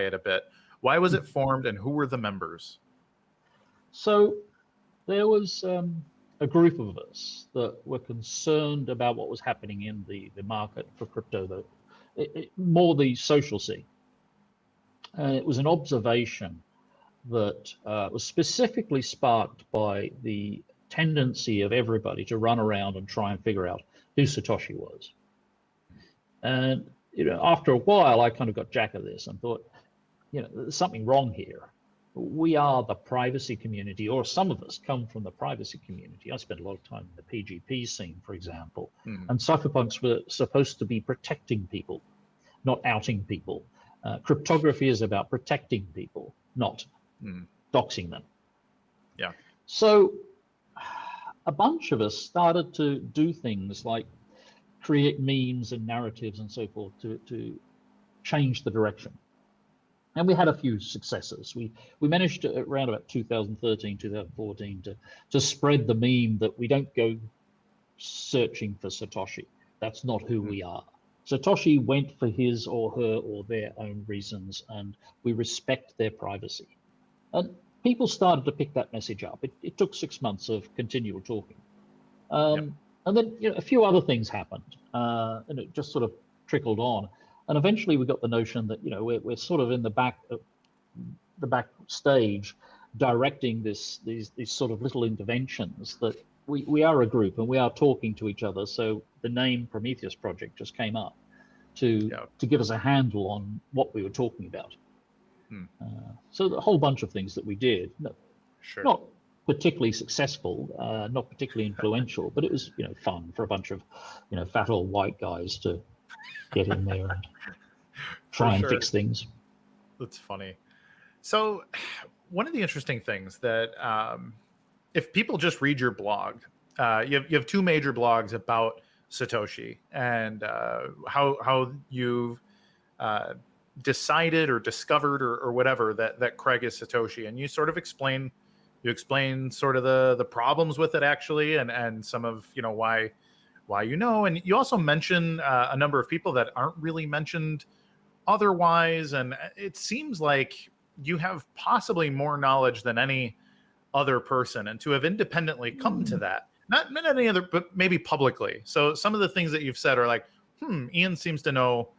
it a bit. Why was it formed, and who were the members? So there was a group of us that were concerned about what was happening in the market for crypto, more the social scene. And it was an observation that was specifically sparked by the tendency of everybody to run around and try and figure out who Satoshi was. And after a while, I kind of got jack of this and thought, there's something wrong here. We are the privacy community, or some of us come from the privacy community. I spent a lot of time in the PGP scene, for example, and cypherpunks were supposed to be protecting people, not outing people. Cryptography is about protecting people, not doxing them. Yeah. So a bunch of us started to do things like create memes and narratives and so forth to change the direction. And we had a few successes. We managed to, around about 2013, 2014, to spread the meme that we don't go searching for Satoshi. That's not who we are. Satoshi went for his or her or their own reasons, and we respect their privacy. And people started to pick that message up. It took 6 months of continual talking. And then a few other things happened, and it just sort of trickled on. And eventually we got the notion that we're sort of in the back stage, directing these sort of little interventions, that we are a group and we are talking to each other. So the name Prometheus Project just came up to give us a handle on what we were talking about. So the whole bunch of things that we did, not particularly successful, not particularly influential, but it was fun for a bunch of fat old white guys to get in there and try and fix things. That's funny. So one of the interesting things that if people just read your blog, you have two major blogs about Satoshi and how you've decided or discovered or whatever that Grigg is Satoshi, and you sort of explain sort of the problems with it actually, and some of why, and you also mention a number of people that aren't really mentioned otherwise, and it seems like you have possibly more knowledge than any other person, and to have independently come to that, not any other, but maybe publicly. So some of the things that you've said are like, Ian seems to know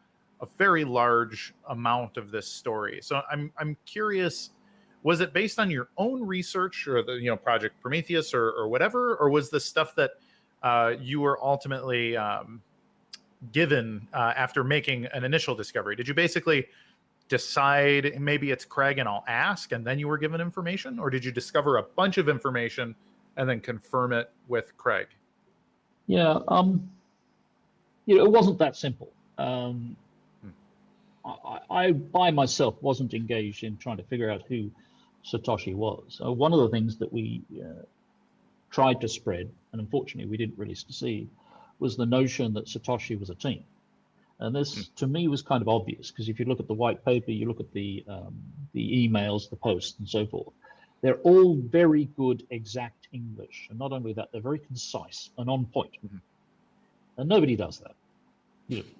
a very large amount of this story. So I'm curious, was it based on your own research or the Project Prometheus or whatever, or was this stuff that you were ultimately given after making an initial discovery? Did you basically decide maybe it's Grigg and I'll ask, and then you were given information, or did you discover a bunch of information and then confirm it with Grigg? Yeah, it wasn't that simple. I by myself wasn't engaged in trying to figure out who Satoshi was. One of the things that we tried to spread, and unfortunately we didn't really succeed, was the notion that Satoshi was a team. And this, to me, was kind of obvious, because if you look at the white paper, you look at the emails, the posts, and so forth, they're all very good, exact English. And not only that, they're very concise and on point. And nobody does that.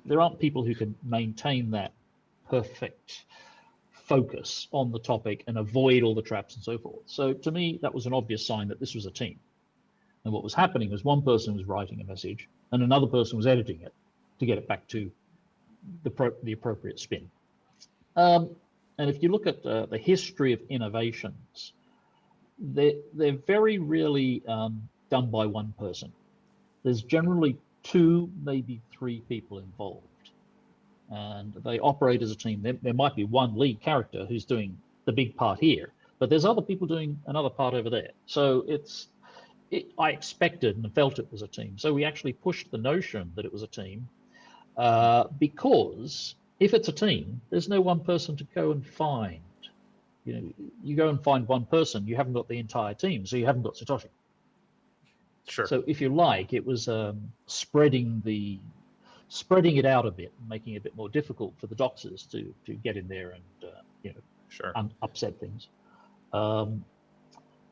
There aren't people who can maintain that perfect focus on the topic and avoid all the traps and so forth. So to me, that was an obvious sign that this was a team. And what was happening was one person was writing a message and another person was editing it to get it back to the appropriate spin. And if you look at the history of innovations, they're very rarely done by one person. There's generally 2, maybe 3 people involved, and they operate as a team. There might be one lead character who's doing the big part here, but there's other people doing another part over there. So I expected and felt it was a team. So we actually pushed the notion that it was a team, because if it's a team, there's no one person to go and find. You go and find one person, you haven't got the entire team, so you haven't got Satoshi. Sure. So if you like, it was spreading it out a bit, making it a bit more difficult for the doxers to get in there and upset things.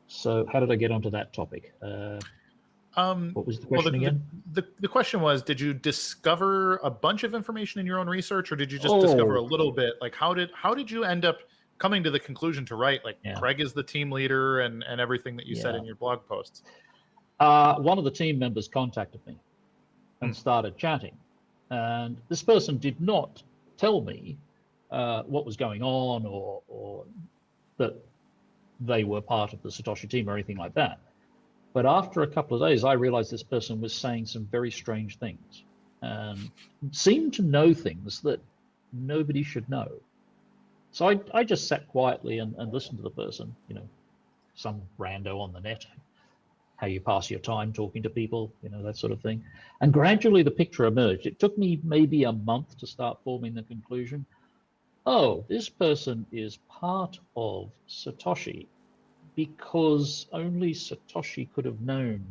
So how did I get onto that topic? What was the Well, question again? the question was, did you discover a bunch of information in your own research, or did you just discover a Oh, little bit? Like, how did you end up coming to the conclusion to write, like, yeah, Craig is the team leader and everything that you said yeah. in your blog posts? One of the team members contacted me Hmm. and started chatting, and this person did not tell me what was going on, or that they were part of the Satoshi team or anything like that. But after a couple of days, I realized this person was saying some very strange things and seemed to know things that nobody should know. So I just sat quietly and listened to the person, some rando on the net, how you pass your time talking to people, that sort of thing. And gradually the picture emerged. It took me maybe a month to start forming the conclusion. Oh, this person is part of Satoshi, because only Satoshi could have known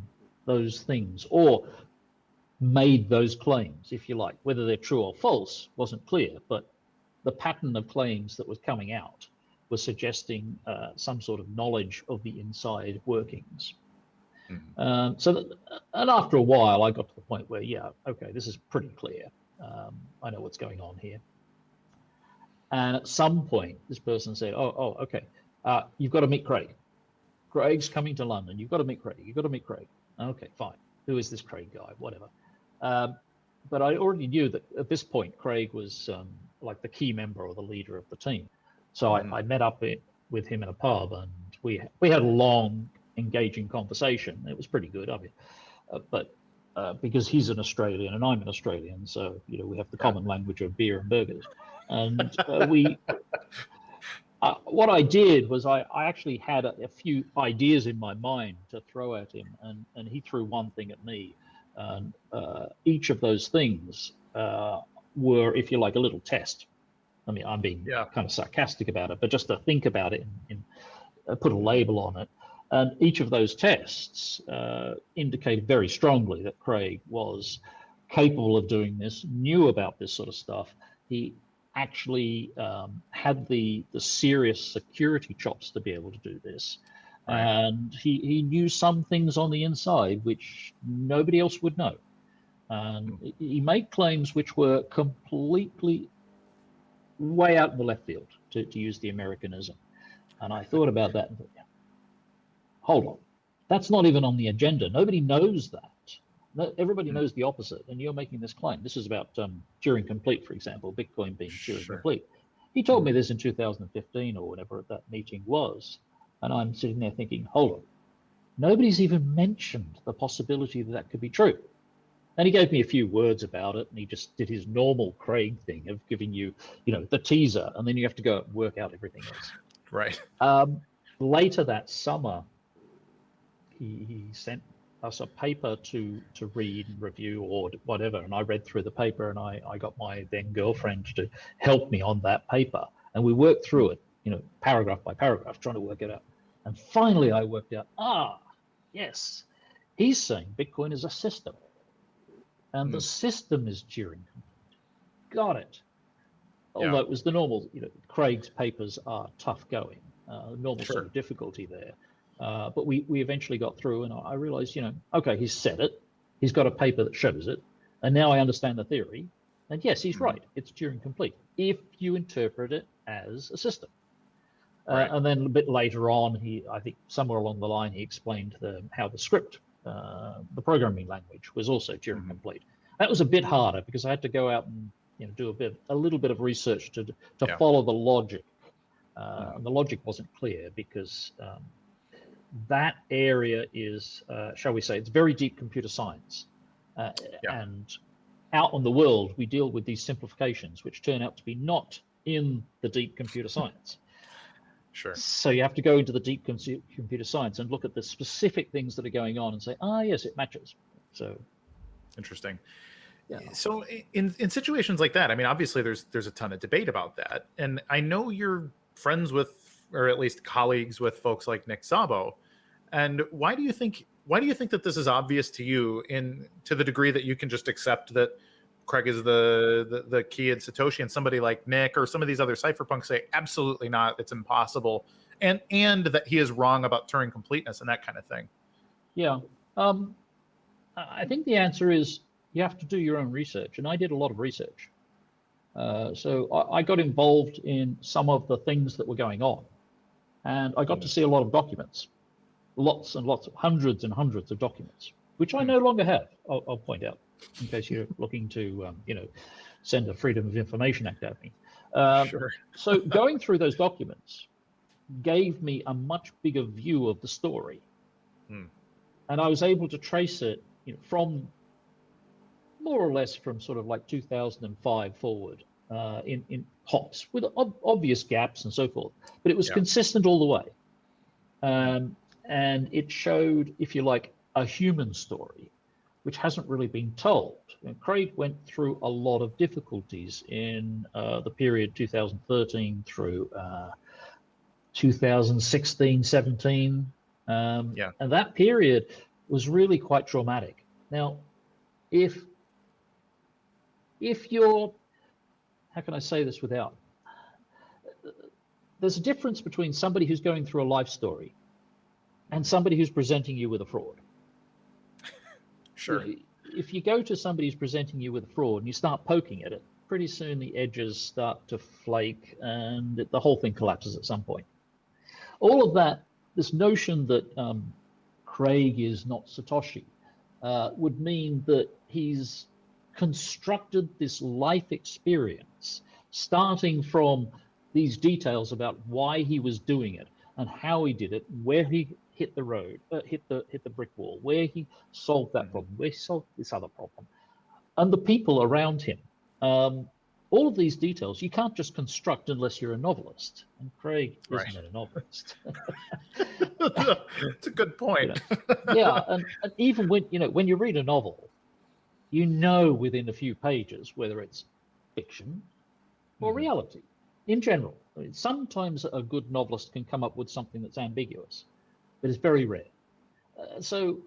those things or made those claims, if you like. Whether they're true or false wasn't clear, but the pattern of claims that was coming out was suggesting some sort of knowledge of the inside workings. And after a while, I got to the point where, yeah, okay, this is pretty clear. I know what's going on here. And at some point, this person said, oh, okay, you've got to meet Craig. Craig's coming to London. You've got to meet Craig. You've got to meet Craig. Okay, fine. Who is this Craig guy? Whatever. But I already knew that at this point, Craig was like the key member or the leader of the team. So I met up with him in a pub, and we had a long, engaging conversation. It was pretty good. I mean, but because he's an Australian and I'm an Australian, so we have the common language of beer and burgers. And what I did was I actually had a few ideas in my mind to throw at him, and he threw one thing at me. And each of those things were, if you like, a little test. I mean, I'm being kind of sarcastic about it, but just to think about it and put a label on it. And each of those tests indicated very strongly that Craig was capable of doing this, knew about this sort of stuff. He actually had the serious security chops to be able to do this. Right. And he knew some things on the inside which nobody else would know. And he made claims which were completely way out in the left field, to use the Americanism. And I thought about that and thought, hold on, that's not even on the agenda. Nobody knows that. Everybody knows the opposite, and you're making this claim. This is about Turing complete, for example, Bitcoin being Turing complete. He told me this in 2015 or whenever that meeting was, and I'm sitting there thinking, hold on, nobody's even mentioned the possibility that that could be true. And he gave me a few words about it, and he just did his normal Craig thing of giving you, the teaser, and then you have to go and work out everything else. Right. Later that summer, he sent us a paper to read and review or whatever, and I read through the paper, and I got my then girlfriend to help me on that paper, and we worked through it, paragraph by paragraph, trying to work it out. And finally I worked out, yes, he's saying Bitcoin is a system, and the system is Turing complete. Got it. Although it was the normal, Craig's papers are tough going, normal sort of difficulty there. But we eventually got through, and I realized, okay, he's said it. He's got a paper that shows it. And now I understand the theory. And yes, he's right. It's Turing complete if you interpret it as a system. Right. And then a bit later on, I think somewhere along the line, he explained how the script, the programming language, was also Turing complete. That was a bit harder because I had to go out and do a little bit of research to follow the logic. And the logic wasn't clear because that area is, shall we say, it's very deep computer science. And out in the world, we deal with these simplifications, which turn out to be not in the deep computer science. So you have to go into the deep computer science and look at the specific things that are going on and say, yes, it matches. So interesting. Yeah. So in situations like that, I mean, obviously there's a ton of debate about that. And I know you're friends with, or at least colleagues with, folks like Nick Szabo. And why do you think that this is obvious to you, to the degree that you can just accept that Craig is the key in Satoshi, and somebody like Nick or some of these other cypherpunks say absolutely not, it's impossible, and that he is wrong about Turing completeness and that kind of thing? Yeah. I think the answer is you have to do your own research, and I did a lot of research. So I got involved in some of the things that were going on, and I got to see a lot of documents, lots and lots, hundreds and hundreds of documents, which I no longer have. I'll point out, in case you're looking to, send a Freedom of Information Act at me. Sure. So going through those documents gave me a much bigger view of the story, and I was able to trace it, from more or less from sort of like 2005 forward, in hops with obvious gaps and so forth, but it was consistent all the way. And it showed, if you like, a human story, which hasn't really been told. And Craig went through a lot of difficulties in the period 2013 through 2016, 17. And that period was really quite traumatic. Now, if you're, how can I say this without, there's a difference between somebody who's going through a life story and somebody who's presenting you with a fraud. Sure. If you go to somebody who's presenting you with a fraud and you start poking at it, pretty soon the edges start to flake and the whole thing collapses at some point. All of that, this notion that Craig is not Satoshi, would mean that he's constructed this life experience, starting from these details about why he was doing it and how he did it, where he hit the road, hit the brick wall, where he solved that problem, where he solved this other problem, and the people around him. All of these details you can't just construct unless you're a novelist, and Craig isn't a novelist. It's a good point. And even when you read a novel, within a few pages whether it's fiction or reality. In general, sometimes a good novelist can come up with something that's ambiguous, but it's very rare. So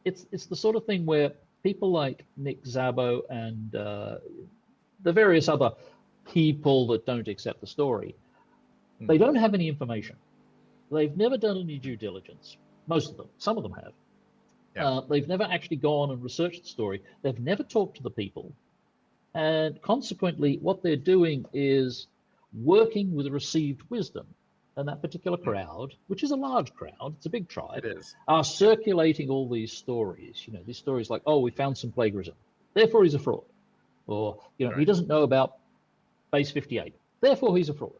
it's the sort of thing where people like Nick Szabo and the various other people that don't accept the story, they don't have any information. They've never done any due diligence. Most of them. Some of them have. They've never actually gone and researched the story. They've never talked to the people. And consequently, what they're doing is working with received wisdom. And that particular crowd, which is a large crowd, it's a big tribe, are circulating all these stories. These stories like, oh, we found some plagiarism, therefore he's a fraud. Or, he doesn't know about base 58, therefore he's a fraud.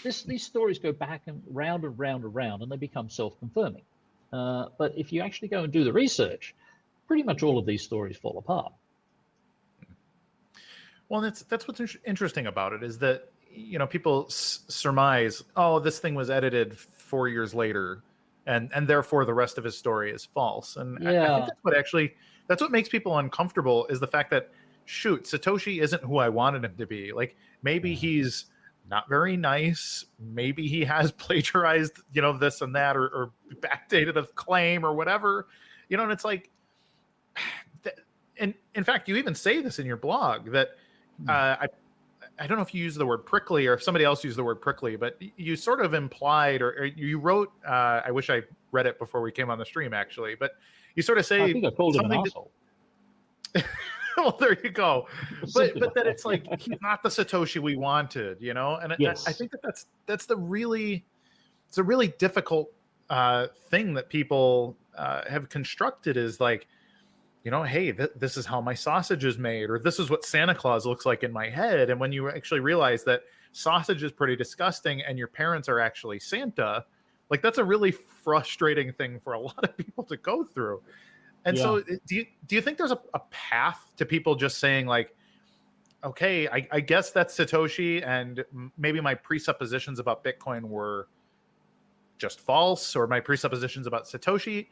These stories go back and round and round and round, and they become self-confirming. But if you actually go and do the research, pretty much all of these stories fall apart. Well, that's what's interesting about it, is that people surmise, oh, this thing was edited 4 years later, and therefore the rest of his story is false. And I think that's what makes people uncomfortable, is the fact that, shoot, Satoshi isn't who I wanted him to be. Like, maybe he's not very nice. Maybe he has plagiarized, this and that, or backdated a claim or whatever, and it's like, and in fact, you even say this in your blog that I don't know if you use the word prickly or if somebody else used the word prickly, but you sort of implied, or you wrote, I wish I read it before we came on the stream, actually, but you sort of say, I think I called him an asshole. Well, there you go. But that it's like, he's not the Satoshi we wanted, and yes. I think that's it's a really difficult thing that people have constructed, is like, hey, this is how my sausage is made, or this is what Santa Claus looks like in my head. And when you actually realize that sausage is pretty disgusting and your parents are actually Santa, like, that's a really frustrating thing for a lot of people to go through. And so do you think there's a path to people just saying, like, okay, I guess that's Satoshi, and maybe my presuppositions about Bitcoin were just false, or my presuppositions about Satoshi?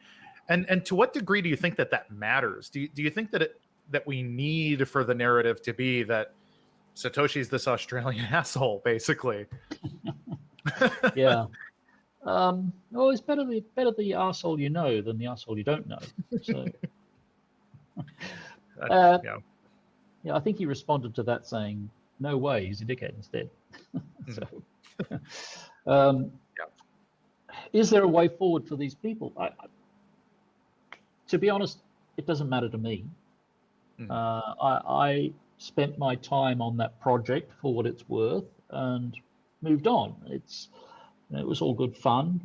And to what degree do you think that matters? Do you think that we need for the narrative to be that Satoshi's this Australian asshole, basically? Yeah. Well, it's better the asshole you know than the asshole you don't know. So, I think he responded to that saying, "No way, he's a dickhead instead." So, is there a way forward for these people? To be honest, it doesn't matter to me. Mm. I spent my time on that project for what it's worth and moved on. It was all good fun.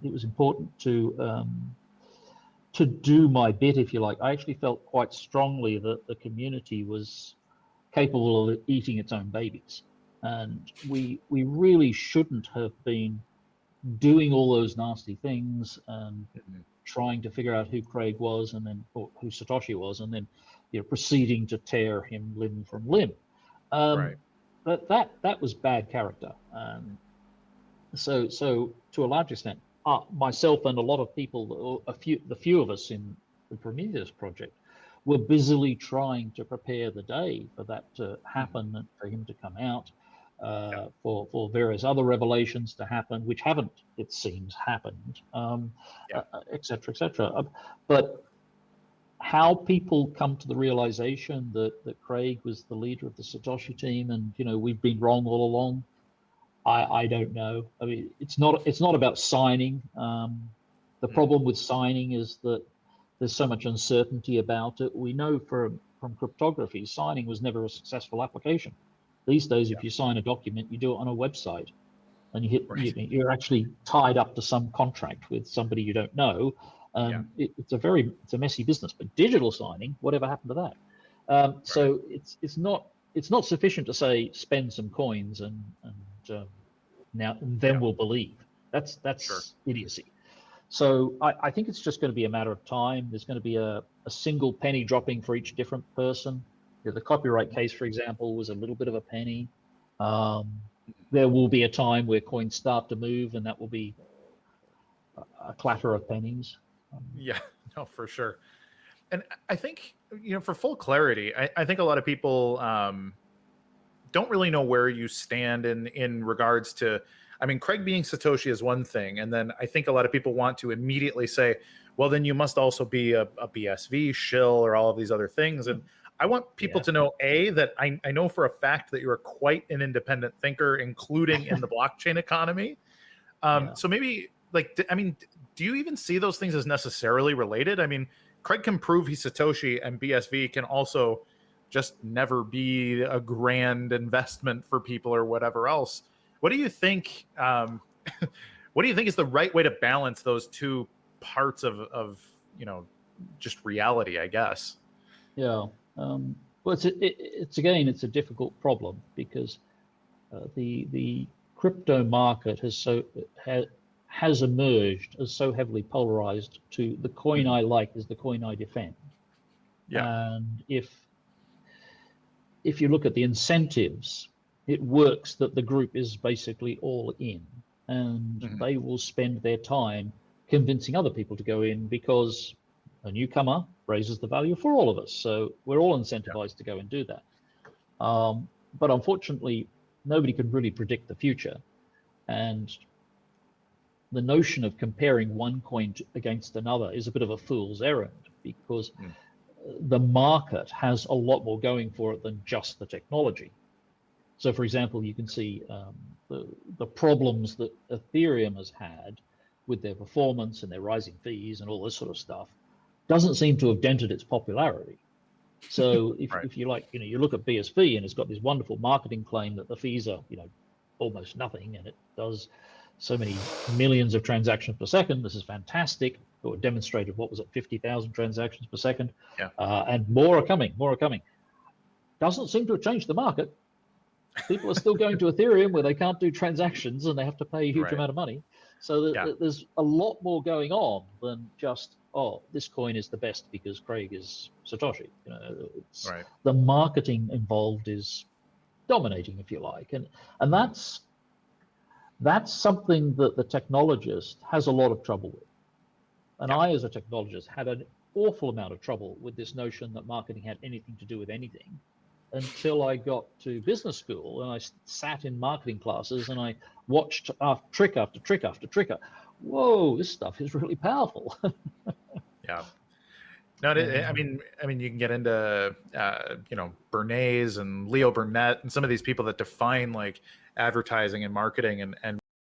It was important to do my bit, if you like. I actually felt quite strongly that the community was capable of eating its own babies, and we really shouldn't have been doing all those nasty things and trying to figure out who Craig was and then or who Satoshi was, and then proceeding to tear him limb from limb. Right. But that was bad character. So to a large extent, myself and a lot of people, the few of us in the Prometheus project, were busily trying to prepare the day for that to happen and for him to come out, for various other revelations to happen, which haven't, it seems, happened, et cetera, et cetera. But how people come to the realization that Craig was the leader of the Satoshi team and we've been wrong all along, I don't know. I mean, it's not about signing. The problem with signing is that there's so much uncertainty about it. We know from cryptography, signing was never a successful application. These days, if you sign a document, you do it on a website, and you're actually tied up to some contract with somebody you don't know. It's a messy business. But digital signing, whatever happened to that? So it's not sufficient to say spend some coins and now then we'll believe. That's idiocy. So I think it's just going to be a matter of time. There's going to be a single penny dropping for each different person. The copyright case, for example, was a little bit of a penny. There will be a time where coins start to move, and that will be a clatter of pennies. No, for sure. And I think, for full clarity, I think a lot of people don't really know where you stand in regards to, I mean, Craig being Satoshi is one thing. And then I think a lot of people want to immediately say, well, then you must also be a BSV shill or all of these other things. And I want people to know, that I know for a fact that you are quite an independent thinker, including in the blockchain economy. So maybe, do you even see those things as necessarily related? I mean, Craig can prove he's Satoshi, and BSV can also just never be a grand investment for people or whatever else. What do you think? What do you think is the right way to balance those two parts of just reality, I guess? Well, it's a difficult problem because the crypto market has emerged as so heavily polarized to the coin I like is the coin I defend. And if you look at the incentives, it works that the group is basically all in, and they will spend their time convincing other people to go in because a newcomer raises the value for all of us. So we're all incentivized to go and do that. But unfortunately, nobody can really predict the future. And the notion of comparing one coin against another is a bit of a fool's errand because the market has a lot more going for it than just the technology. So, for example, you can see the problems that Ethereum has had with their performance and their rising fees and all this sort of stuff doesn't seem to have dented its popularity. So if you like, you look at BSV and it's got this wonderful marketing claim that the fees are, almost nothing, and it does so many millions of transactions per second. This is fantastic. It demonstrated, what was it, 50,000 transactions per second, and more are coming. Doesn't seem to have changed the market. People are still going to Ethereum where they can't do transactions and they have to pay a huge amount of money. So there's a lot more going on than just, this coin is the best because Craig is Satoshi. The marketing involved is dominating, if you like, and that's something that the technologist has a lot of trouble with. And I, as a technologist, had an awful amount of trouble with this notion that marketing had anything to do with anything until I got to business school and I sat in marketing classes and I watched trick after trick after trick. Whoa, this stuff is really powerful. No, I mean, you can get into, Bernays and Leo Burnett and some of these people that define like advertising and marketing and